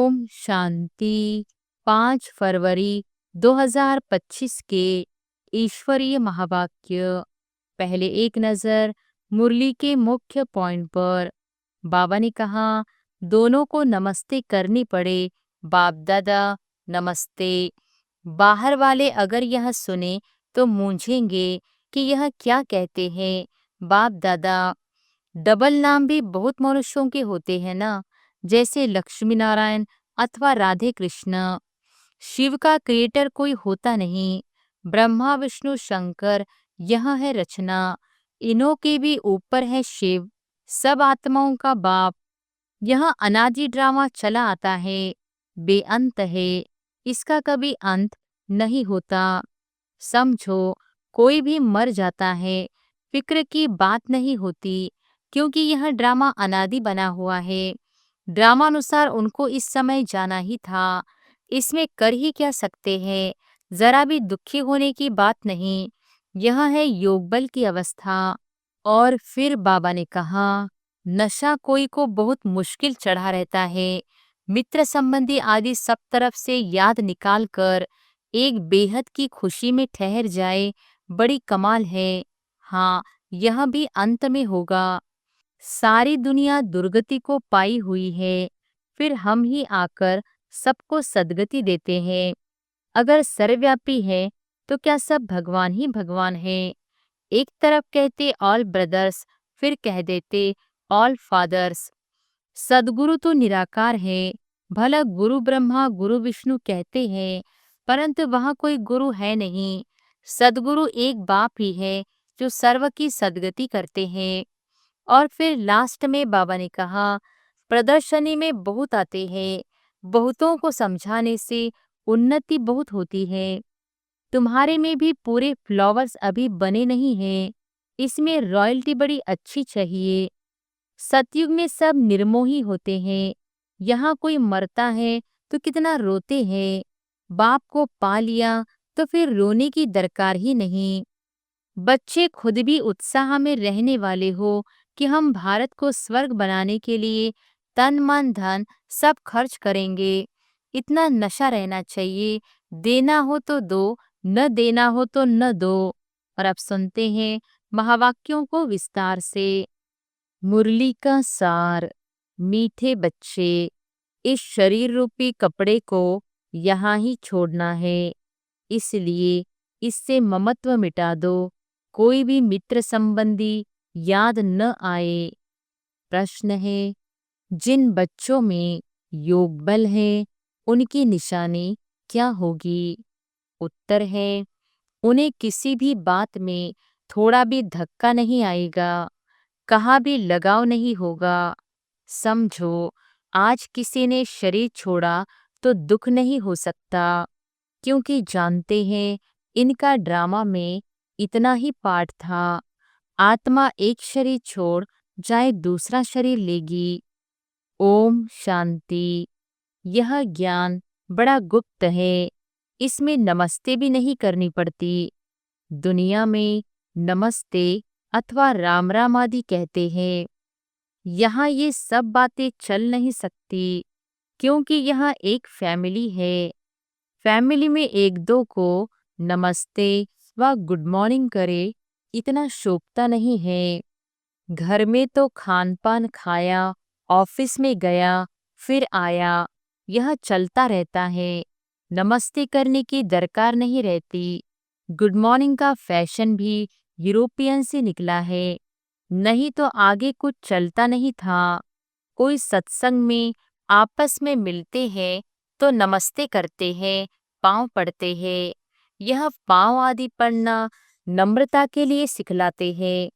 ओम शांति। 5 फरवरी 2025 के ईश्वरीय महावाक्य। पहले एक नजर मुरली के मुख्य पॉइंट पर। बाबा ने कहा, दोनों को नमस्ते करनी पड़े। बाप दादा नमस्ते। बाहर वाले अगर यह सुने तो मूंझेंगे कि यह क्या कहते हैं। बाप दादा, डबल नाम भी बहुत मनुष्यों के होते हैं ना, जैसे लक्ष्मी नारायण अथवा राधे कृष्ण। शिव का क्रिएटर कोई होता नहीं। ब्रह्मा विष्णु शंकर यह है रचना। इन्हों के भी ऊपर है शिव, सब आत्माओं का बाप। यह अनादि ड्रामा चला आता है, बेअंत है, इसका कभी अंत नहीं होता। समझो, कोई भी मर जाता है, फिक्र की बात नहीं होती, क्योंकि यह ड्रामा अनादि बना हुआ है। ड्रामानुसार उनको इस समय जाना ही था, इसमें कर ही क्या सकते हैं। जरा भी दुखी होने की बात नहीं, यह है योग बल की अवस्था। और फिर बाबा ने कहा, नशा कोई को बहुत मुश्किल चढ़ा रहता है। मित्र संबंधी आदि सब तरफ से याद निकाल कर एक बेहद की खुशी में ठहर जाए, बड़ी कमाल है। हाँ, यह भी अंत में होगा। सारी दुनिया दुर्गति को पाई हुई है, फिर हम ही आकर सबको सद्गति देते हैं। अगर सर्वव्यापी है तो क्या सब भगवान ही भगवान है। एक तरफ कहते ऑल ब्रदर्स, फिर कह देते ऑल फादर्स। सदगुरु तो निराकार है। भला गुरु ब्रह्मा गुरु विष्णु कहते हैं, परंतु वहाँ कोई गुरु है नहीं। सदगुरु एक बाप ही है जो सर्व की सद्गति करते हैं। और फिर लास्ट में बाबा ने कहा, प्रदर्शनी में बहुत आते हैं, बहुतों को समझाने से उन्नति बहुत होती है। तुम्हारे में भी पूरे फ्लावर्स अभी बने नहीं हैं, इसमें रॉयल्टी बड़ी अच्छी चाहिए। सतयुग में सब निर्मोही होते हैं, यहाँ कोई मरता है तो कितना रोते हैं। बाप को पा लिया तो फिर रोने की दरकार ही नहीं। बच्चे खुद भी उत्साह में रहने वाले हो कि हम भारत को स्वर्ग बनाने के लिए तन मन धन सब खर्च करेंगे। इतना नशा रहना चाहिए, देना हो तो दो, न देना हो तो न दो। और अब सुनते हैं महावाक्यों को विस्तार से। मुरली का सार। मीठे बच्चे, इस शरीर रूपी कपड़े को यहाँ ही छोड़ना है, इसलिए इससे ममत्व मिटा दो। कोई भी मित्र संबंधी याद न आए। प्रश्न है, जिन बच्चों में योग बल है उनकी निशानी क्या होगी। उत्तर है, उन्हें किसी भी बात में थोड़ा भी धक्का नहीं आएगा, कहाँ भी लगाव नहीं होगा। समझो, आज किसी ने शरीर छोड़ा तो दुख नहीं हो सकता, क्योंकि जानते हैं इनका ड्रामा में इतना ही पार्ट था। आत्मा एक शरीर छोड़ जाए दूसरा शरीर लेगी। ओम शांति। यह ज्ञान बड़ा गुप्त है, इसमें नमस्ते भी नहीं करनी पड़ती। दुनिया में नमस्ते अथवा राम राम आदि कहते हैं, यहाँ ये सब बातें चल नहीं सकती, क्योंकि यहाँ एक फैमिली है। फैमिली में एक दो को नमस्ते व गुड मॉर्निंग करे, इतना शोभता नहीं है। घर में तो खान पान खाया, ऑफिस में गया, फिर आया, यह चलता रहता है। नमस्ते करने की दरकार नहीं रहती। गुड मॉर्निंग का फैशन भी यूरोपियन से निकला है, नहीं तो आगे कुछ चलता नहीं था। कोई सत्संग में आपस में मिलते हैं तो नमस्ते करते हैं, पाँव पड़ते हैं। यह पाँव आदि पड़ना नम्रता के लिए सिखलाते हैं।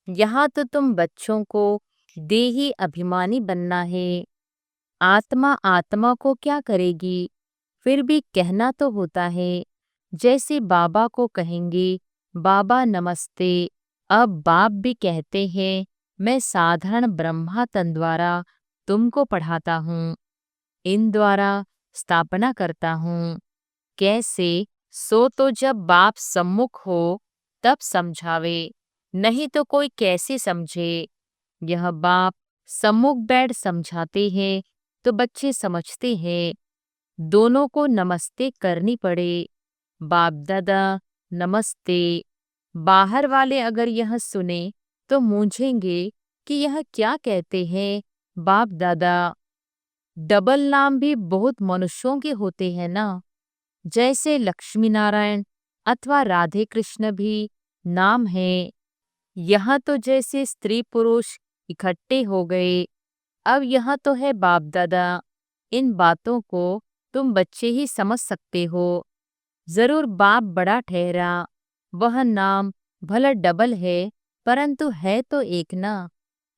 यहाँ तो तुम बच्चों को देही अभिमानी बनना है। आत्मा आत्मा को क्या करेगी, फिर भी कहना तो होता है। जैसे बाबा को कहेंगे, बाबा नमस्ते। अब बाप भी कहते हैं, मैं साधारण ब्रह्मा तन द्वारा तुमको पढ़ाता हूँ, इन द्वारा स्थापना करता हूँ। कैसे, सो तो जब बाप सम्मुख हो तब समझावे, नहीं तो कोई कैसे समझे। यह बाप सम्मुख बैठ समझाते हैं, तो बच्चे समझते हैं दोनों को नमस्ते करनी पड़े। बाप दादा नमस्ते। बाहर वाले अगर यह सुने तो मूंझेंगे कि यह क्या कहते हैं बाप दादा। डबल नाम भी बहुत मनुष्यों के होते हैं ना, जैसे लक्ष्मी नारायण अथवा राधे कृष्ण भी नाम है। यहाँ तो जैसे स्त्री पुरुष इकट्ठे हो गए। अब यहाँ तो है बाप दादा। इन बातों को तुम बच्चे ही समझ सकते हो। जरूर बाप बड़ा ठहरा। वह नाम भला डबल है परंतु है तो एक ना,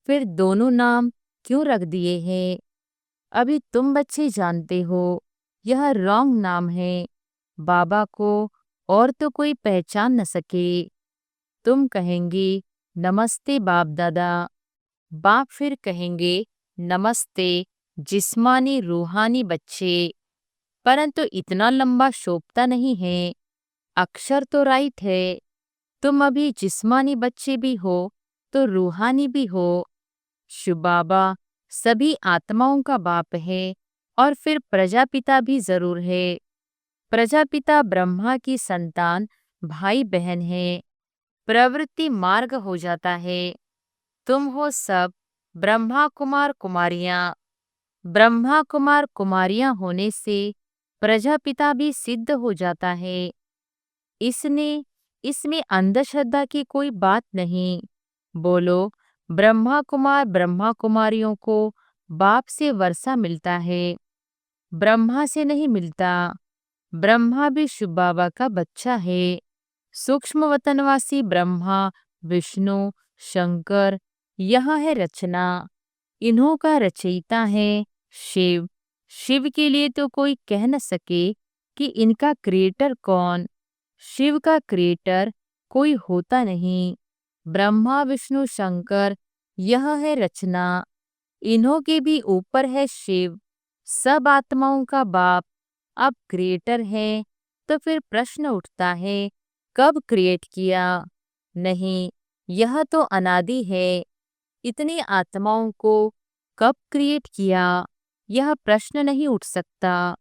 फिर दोनों नाम क्यों रख दिए हैं? अभी तुम बच्चे जानते हो यह रॉन्ग नाम है। बाबा को और तो कोई पहचान न सके। तुम कहेंगे नमस्ते बाप दादा। बाप फिर कहेंगे नमस्ते जिस्मानी रूहानी बच्चे। परंतु इतना लंबा शोभता नहीं है। अक्षर तो राइट है। तुम अभी जिस्मानी बच्चे भी हो तो रूहानी भी हो। शिव बाबा सभी आत्माओं का बाप है और फिर प्रजापिता भी जरूर है। प्रजापिता ब्रह्मा की संतान भाई बहन है। प्रवृत्ति मार्ग हो जाता है। तुम हो सब ब्रह्मा कुमार कुमारियां। ब्रह्मा कुमार कुमारियां होने से प्रजापिता भी सिद्ध हो जाता है। इसमें अंधश्रद्धा की कोई बात नहीं। बोलो ब्रह्मा कुमारियों को बाप से वर्षा मिलता है, ब्रह्मा से नहीं मिलता। ब्रह्मा भी शिव बाबा का बच्चा है। सूक्ष्म वतनवासी ब्रह्मा विष्णु शंकर यह है रचना। इन्हों का रचयिता है शिव। शिव के लिए तो कोई कह न सके कि इनका क्रिएटर कौन। शिव का क्रिएटर कोई होता नहीं। ब्रह्मा विष्णु शंकर यह है रचना। इन्हों के भी ऊपर है शिव, सब आत्माओं का बाप। अब क्रिएटर है तो फिर प्रश्न उठता है कब क्रिएट किया? नहीं, यह तो अनादि है। इतनी आत्माओं को कब क्रिएट किया यह प्रश्न नहीं उठ सकता।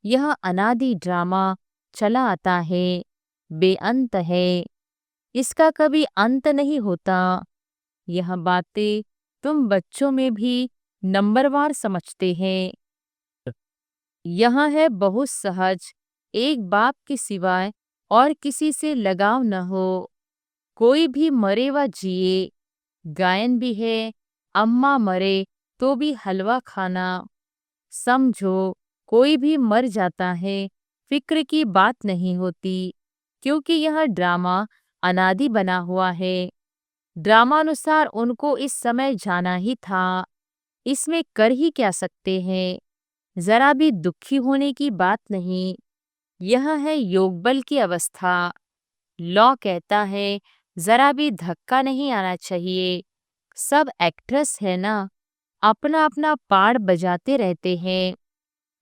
यह अनादि ड्रामा चला आता है, बेअंत है। इसका कभी अंत नहीं होता। यह बातें तुम बच्चों में भी नंबरवार समझते हैं। यह है बहुत सहज। एक बाप के सिवाय और किसी से लगाव न हो। कोई भी मरे व जिए, गायन भी है। अम्मा मरे तो भी हलवा खाना। समझो कोई भी मर जाता है, फिक्र की बात नहीं होती, क्योंकि यह ड्रामा अनादि बना हुआ है। ड्रामानुसार उनको इस समय जाना ही था। इसमें कर ही क्या सकते हैं? जरा भी दुखी होने की बात नहीं। यह है योग बल की अवस्था। लॉ कहता है जरा भी धक्का नहीं आना चाहिए। सब एक्ट्रेस है ना, अपना अपना पार्ट बजाते रहते हैं।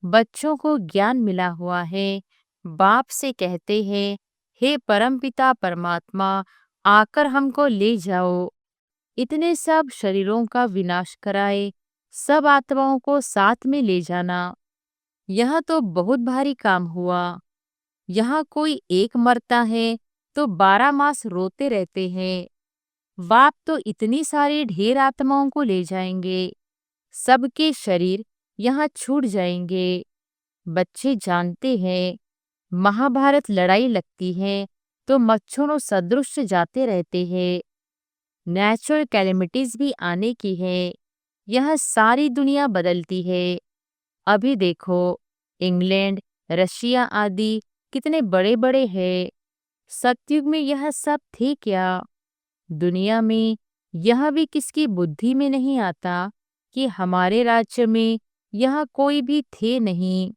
बच्चों को ज्ञान मिला हुआ है। बाप से कहते हैं हे परमपिता परमात्मा आकर हमको ले जाओ। इतने सब शरीरों का विनाश कराए, सब आत्माओं को साथ में ले जाना, यह तो बहुत भारी काम हुआ। यहाँ कोई एक मरता है तो 12 मास रोते रहते हैं। बाप तो इतनी सारी ढेर आत्माओं को ले जाएंगे, सबके शरीर यहाँ छूट जाएंगे। बच्चे जानते हैं महाभारत लड़ाई लगती है तो मच्छरों सदृश जाते रहते हैं। नेचुरल कैलेमिटीज भी आने की है। यह सारी दुनिया बदलती है। अभी देखो इंग्लैंड रशिया आदि कितने बड़े बड़े हैं। सतयुग में यह सब थे क्या? दुनिया में यह भी किसकी बुद्धि में नहीं आता कि हमारे राज्य में यह कोई भी थे नहीं।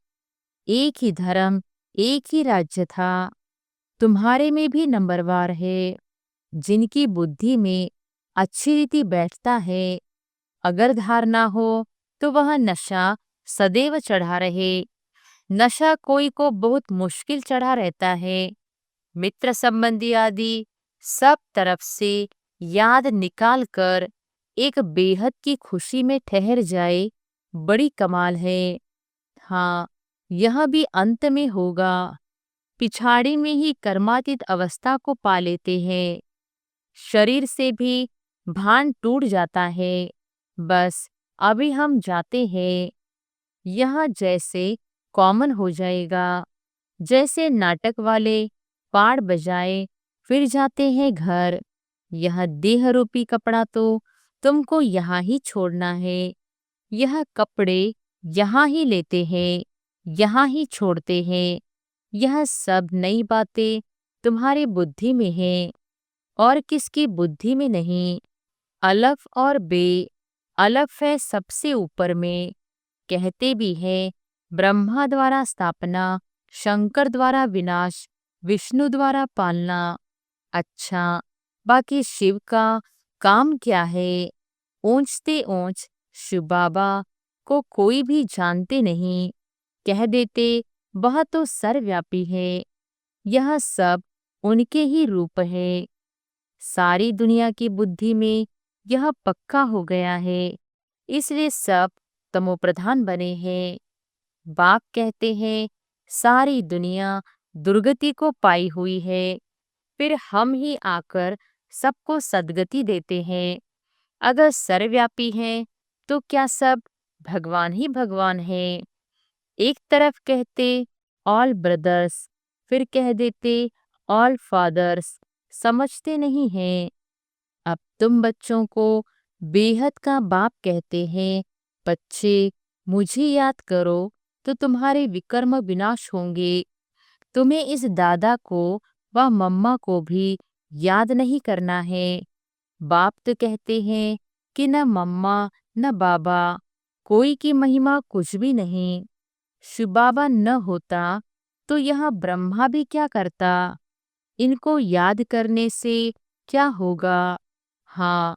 एक ही धर्म एक ही राज्य था। तुम्हारे में भी नंबरवार है। जिनकी बुद्धि में अच्छी रीति बैठता है, अगर धारणा हो तो वह नशा सदैव चढ़ा रहे। नशा कोई को बहुत मुश्किल चढ़ा रहता है। मित्र संबंधी आदि सब तरफ से याद निकाल कर एक बेहद की खुशी में ठहर जाए बड़ी कमाल है। हाँ, यह भी अंत में होगा। पिछाड़ी में ही कर्मातीत अवस्था को पा लेते हैं। शरीर से भी भान टूट जाता है। बस अभी हम जाते हैं। यह जैसे कॉमन हो जाएगा, जैसे नाटक वाले पाड़ बजाए फिर जाते हैं घर। यह देह रूपी कपड़ा तो तुमको यहाँ ही छोड़ना है। यह कपड़े यहाँ ही लेते हैं, यहाँ ही छोड़ते हैं। यह सब नई बातें तुम्हारी बुद्धि में है और किसकी बुद्धि में नहीं। अलफ और बे अलफ है सबसे ऊपर में। कहते भी है ब्रह्मा द्वारा स्थापना, शंकर द्वारा विनाश, विष्णु द्वारा पालना। अच्छा, बाकी शिव का काम क्या है? ऊंचते ऊंच शिव बाबा को कोई भी जानते नहीं। कह देते वह तो सर्वव्यापी है। यह सब उनके ही रूप है। सारी दुनिया की बुद्धि में यह पक्का हो गया है, इसलिए सब तमोप्रधान बने हैं। बाप कहते हैं सारी दुनिया दुर्गति को पाई हुई है, फिर हम ही आकर सबको सद्गति देते हैं। अगर सर्वव्यापी हैं तो क्या सब भगवान ही भगवान हैं? एक तरफ कहते ऑल ब्रदर्स, फिर कह देते ऑल फादर्स। समझते नहीं हैं। अब तुम बच्चों को बेहद का बाप कहते हैं। बच्चे, मुझे याद करो तो तुम्हारे विकर्म विनाश होंगे। तुम्हें इस दादा को व मम्मा को भी याद नहीं करना है। बाप तो कहते हैं कि न मम्मा न बाबा, कोई की महिमा कुछ भी नहीं। शिव बाबा न होता तो यह ब्रह्मा भी क्या करता? इनको याद करने से क्या होगा? हाँ,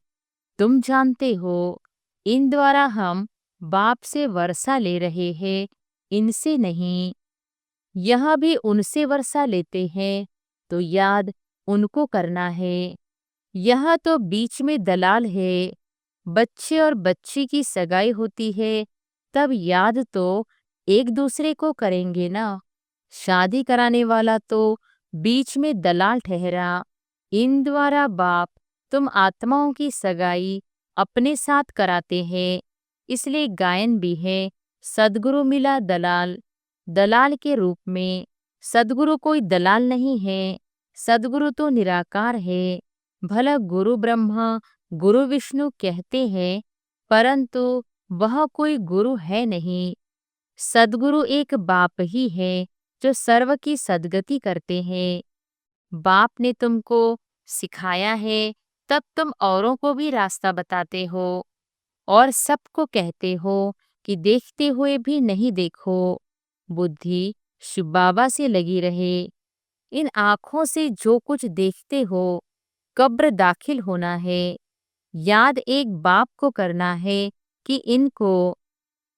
तुम जानते हो, इन द्वारा हम बाप से वर्षा ले रहे हैं, इनसे नहीं। यह भी उनसे वर्षा लेते हैं तो याद उनको करना है। यह तो बीच में दलाल है। बच्चे और बच्ची की सगाई होती है तब याद तो एक दूसरे को करेंगे ना। शादी कराने वाला तो बीच में दलाल ठहरा। इन द्वारा बाप तुम आत्माओं की सगाई अपने साथ कराते हैं। इसलिए गायन भी है सद्गुरु मिला दलाल। दलाल के रूप में सद्गुरु कोई दलाल नहीं है। सद्गुरु तो निराकार है। भला गुरु ब्रह्मा गुरु विष्णु कहते हैं, परंतु वह कोई गुरु है नहीं। सद्गुरु एक बाप ही है जो सर्व की सद्गति करते हैं। बाप ने तुमको सिखाया है, तब तुम औरों को भी रास्ता बताते हो और सबको कहते हो कि देखते हुए भी नहीं देखो। बुद्धि शिव बाबा से लगी रहे। इन आँखों से जो कुछ देखते हो कब्र दाखिल होना है। याद एक बाप को करना है कि इनको।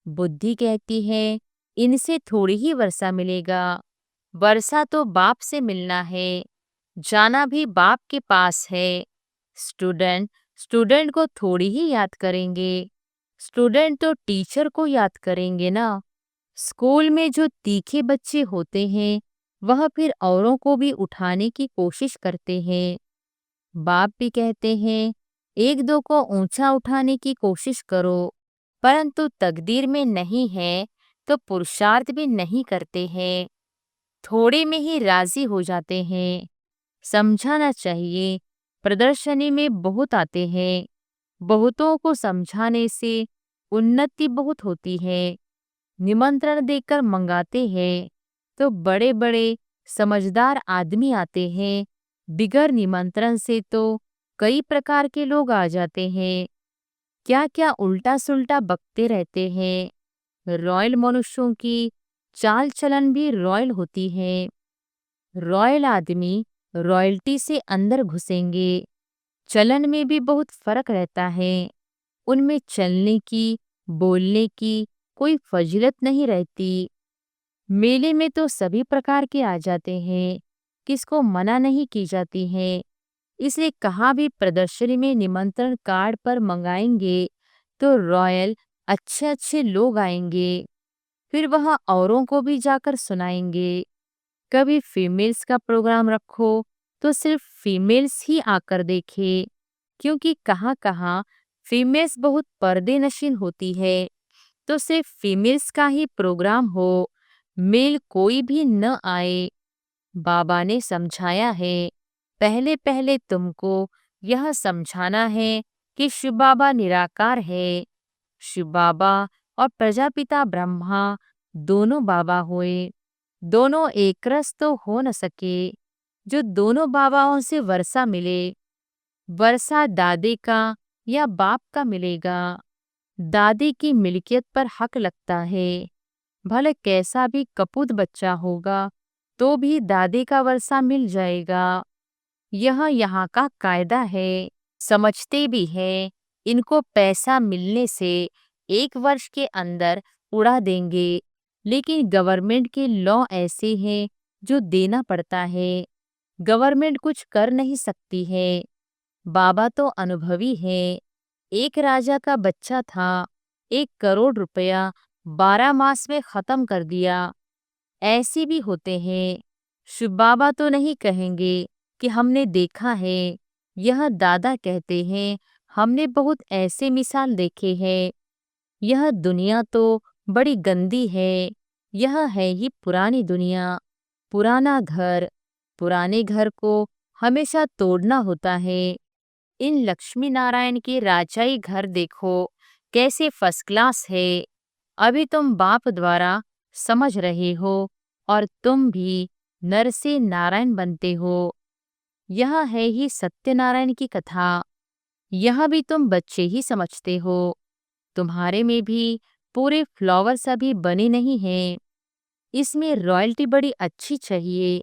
बुद्धि कहती है इनसे थोड़ी ही वर्षा मिलेगा। वर्षा तो बाप से मिलना है। जाना भी बाप के पास है। स्टूडेंट स्टूडेंट को थोड़ी ही याद करेंगे। स्टूडेंट तो टीचर को याद करेंगे ना। स्कूल में जो तीखे बच्चे होते हैं वह फिर औरों को भी उठाने की कोशिश करते हैं। बाप भी कहते हैं एक दो को ऊंचा उठाने की कोशिश करो, परंतु तकदीर में नहीं है तो पुरुषार्थ भी नहीं करते हैं। थोड़े में ही राजी हो जाते हैं। समझाना चाहिए। प्रदर्शनी में बहुत आते हैं। बहुतों को समझाने से उन्नति बहुत होती है। निमंत्रण देकर मंगाते हैं तो बड़े बड़े समझदार आदमी आते हैं। बिगर निमंत्रण से तो कई प्रकार के लोग आ जाते हैं। क्या क्या उल्टा सुल्टा बकते रहते हैं। रॉयल मनुष्यों की चाल चलन भी रॉयल होती है। रॉयल आदमी रॉयल्टी से अंदर घुसेंगे। चलन में भी बहुत फर्क रहता है। उनमें चलने की, बोलने की कोई फजीलत नहीं रहती। मेले में तो सभी प्रकार के आ जाते हैं, किसको मना नहीं की जाती है। इसलिए कहाँ भी प्रदर्शनी में निमंत्रण कार्ड पर मंगाएंगे तो रॉयल अच्छे अच्छे लोग आएंगे, फिर वह औरों को भी जाकर सुनाएंगे। कभी फीमेल्स का प्रोग्राम रखो तो सिर्फ फीमेल्स ही आकर देखे, क्योंकि कहाँ कहाँ फीमेल्स बहुत पर्दे नशीन होती है। तो सिर्फ फीमेल्स का ही प्रोग्राम हो, मेल कोई भी न आए। बाबा ने समझाया है, पहले पहले तुमको यह समझाना है कि शिव बाबा निराकार है। शिव बाबा और प्रजापिता ब्रह्मा दोनों बाबा हुए, दोनों एक रस तो हो न सके। जो दोनों बाबाओं से वर्षा मिले, वर्षा दादे का या बाप का मिलेगा। दादी की मिल्कियत पर हक लगता है, भले कैसा भी कपूत बच्चा होगा तो भी दादी का वर्षा मिल जाएगा। यह यहाँ का कायदा है। समझते भी है, इनको पैसा मिलने से 1 वर्ष के अंदर उड़ा देंगे, लेकिन गवर्नमेंट के लॉ ऐसे हैं जो देना पड़ता है। गवर्नमेंट कुछ कर नहीं सकती है। बाबा तो अनुभवी है। एक राजा का बच्चा था, 1 करोड़ रुपया 12 मास में खत्म कर दिया। ऐसे भी होते हैं। शिव बाबा तो नहीं कहेंगे कि हमने देखा है, यह दादा कहते हैं हमने बहुत ऐसे मिसाल देखे हैं। यह दुनिया तो बड़ी गंदी है। यह है ही पुरानी दुनिया, पुराना घर। पुराने घर को हमेशा तोड़ना होता है। इन लक्ष्मी नारायण के राजाई घर देखो, कैसे फर्स्ट क्लास है। अभी तुम बाप द्वारा समझ रहे हो और तुम भी नर से नारायण बनते हो। यह है ही सत्यनारायण की कथा। यह भी तुम बच्चे ही समझते हो। तुम्हारे में भी पूरे फ्लावर्स अभी बने नहीं हैं। इसमें रॉयल्टी बड़ी अच्छी चाहिए।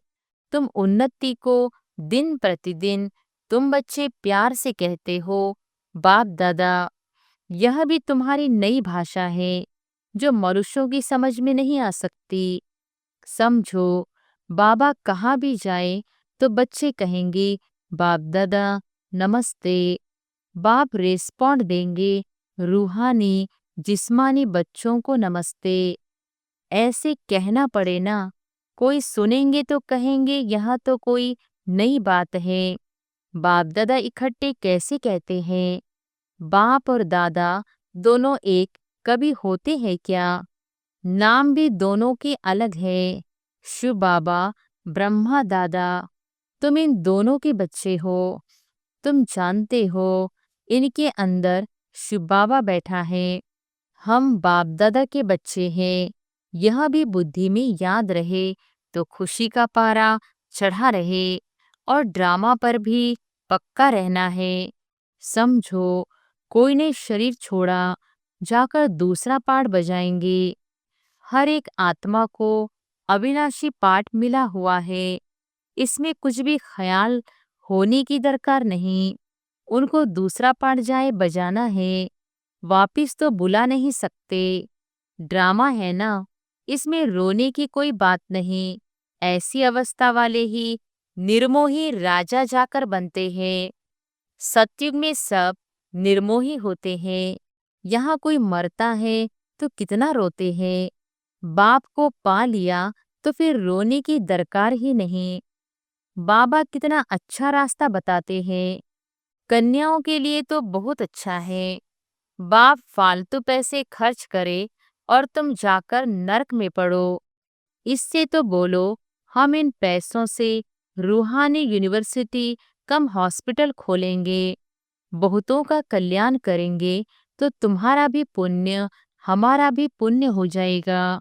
तुम उन्नति को दिन प्रतिदिन तुम बच्चे प्यार से कहते हो बाप दादा। यह भी तुम्हारी नई भाषा है जो मनुष्यों की समझ में नहीं आ सकती। समझो, बाबा कहाँ भी जाए तो बच्चे कहेंगे बाप दादा नमस्ते। बाप रिस्पॉन्ड देंगे रूहानी जिस्मानी बच्चों को नमस्ते। ऐसे कहना पड़े ना, कोई सुनेंगे तो कहेंगे यह तो कोई नई बात है। बाप दादा इकट्ठे कैसे कहते हैं? बाप और दादा दोनों एक कभी होते हैं क्या? नाम भी दोनों के अलग है। शिव बाबा, ब्रह्मा दादा। तुम इन दोनों के बच्चे हो। तुम जानते हो इनके अंदर शिव बाबा बैठा है। हम बाप दादा के बच्चे हैं। यह भी बुद्धि में याद रहे तो खुशी का पारा चढ़ा रहे और ड्रामा पर भी पक्का रहना है। समझो, कोई ने शरीर छोड़ा, जाकर दूसरा पार्ट बजाएंगे। हर एक आत्मा को अविनाशी पार्ट मिला हुआ है। इसमें कुछ भी ख्याल होने की दरकार नहीं। उनको दूसरा पार्ट जाए बजाना है, वापिस तो बुला नहीं सकते। ड्रामा है ना, इसमें रोने की कोई बात नहीं। ऐसी अवस्था वाले ही निर्मोही राजा जाकर बनते हैं। सतयुग में सब निर्मोही होते हैं। यहाँ कोई मरता है तो कितना रोते हैं। बाप को पा लिया तो फिर रोने की दरकार ही नहीं। बाबा कितना अच्छा रास्ता बताते हैं। कन्याओं के लिए तो बहुत अच्छा है। बाप फालतू पैसे खर्च करे और तुम जाकर नर्क में पड़ो। इससे तो बोलो हम इन पैसों से रूहानी यूनिवर्सिटी कम हॉस्पिटल खोलेंगे, बहुतों का कल्याण करेंगे, तो तुम्हारा भी पुण्य हमारा भी पुण्य हो जाएगा।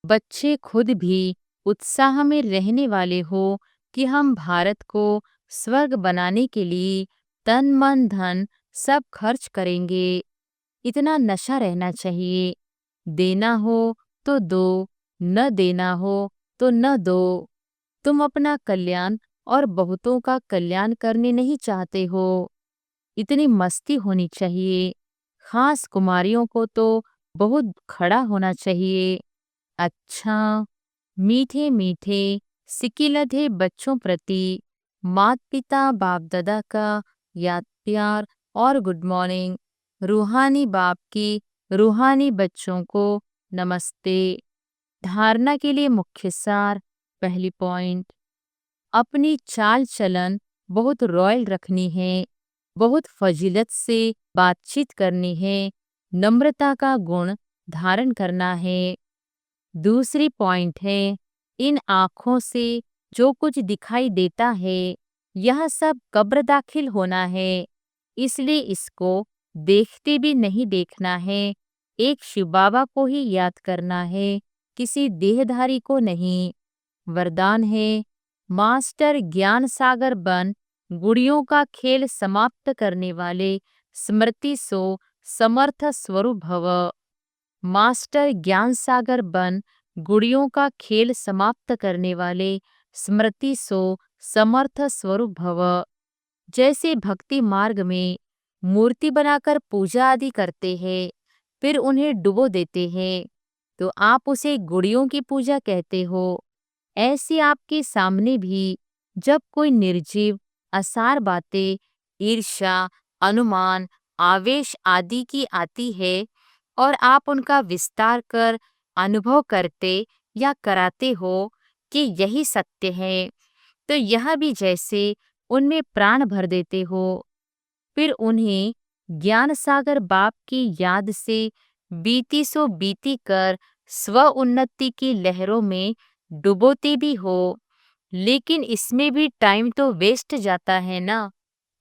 बच्चे खुद भी उत्साह में रहने वाले हो कि हम भारत को स्वर्ग बनाने के लिए तन मन धन सब खर्च करेंगे। इतना नशा रहना चाहिए। देना हो तो दो, न देना हो तो न दो। तुम अपना कल्याण और बहुतों का कल्याण करने नहीं चाहते हो। इतनी मस्ती होनी चाहिए। खास कुमारियों को तो बहुत खड़ा होना चाहिए। अच्छा, मीठे मीठे सिकिलधे बच्चों प्रति माता पिता बाप दादा का याद प्यार और गुड मॉर्निंग। रूहानी बाप की रूहानी बच्चों को नमस्ते। धारणा के लिए मुख्य सार। पहली पॉइंट, अपनी चाल चलन बहुत रॉयल रखनी है, बहुत फजीलत से बातचीत करनी है, नम्रता का गुण धारण करना है। दूसरी पॉइंट है, इन आँखों से जो कुछ दिखाई देता है यह सब कब्र दाखिल होना है, इसलिए इसको देखते भी नहीं देखना है। एक शिव बाबा को ही याद करना है, किसी देहधारी को नहीं। वरदान है, मास्टर ज्ञान सागर बन गुड़ियों का खेल समाप्त करने वाले स्मृति सो समर्थ स्वरूप भव। मास्टर ज्ञान सागर बन गुड़ियों का खेल समाप्त करने वाले स्मृति सो समर्थ स्वरूप भव। जैसे भक्ति मार्ग में मूर्ति बनाकर पूजा आदि करते हैं, फिर उन्हें डुबो देते हैं, तो आप उसे गुड़ियों की पूजा कहते हो। ऐसे आपके सामने भी जब कोई निर्जीव असार बातें, ईर्ष्या, अनुमान, आवेश आदि की आती है और आप उनका विस्तार कर अनुभव करते या कराते हो कि यही सत्य है, तो यह भी जैसे उनमें प्राण भर देते हो। फिर उन्हें ज्ञान सागर बाप की याद से बीती सो बीती कर स्व उन्नति की लहरों में डुबोते भी हो। लेकिन इसमें भी टाइम तो वेस्ट जाता है ना,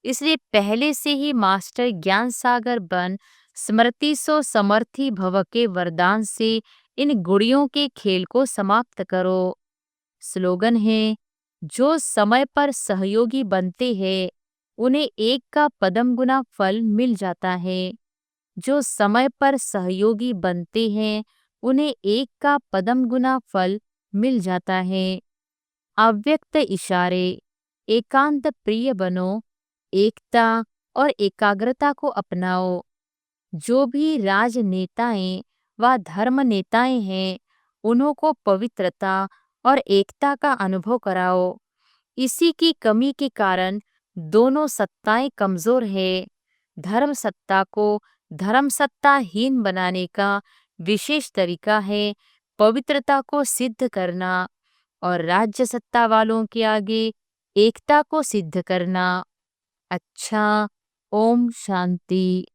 इसलिए पहले से ही मास्टर ज्ञान सागर बन स्मृति सो समर्थी भव के वरदान से इन गुड़ियों के खेल को समाप्त करो। स्लोगन है, जो समय पर सहयोगी बनते हैं उन्हें एक का पदम गुना फल मिल जाता है। जो समय पर सहयोगी बनते हैं उन्हें एक का पदम गुना फल मिल जाता है। अव्यक्त इशारे। एकांत प्रिय बनो, एकता और एकाग्रता को अपनाओ। जो भी राजनेताएं व धर्म नेताएं हैं उन्हों को पवित्रता और एकता का अनुभव कराओ। इसी की कमी के कारण दोनों सत्ताएं कमजोर है। धर्म सत्ता को धर्म सत्ताहीन बनाने का विशेष तरीका है पवित्रता को सिद्ध करना और राज्य सत्ता वालों के आगे एकता को सिद्ध करना। अच्छा, ओम शांति।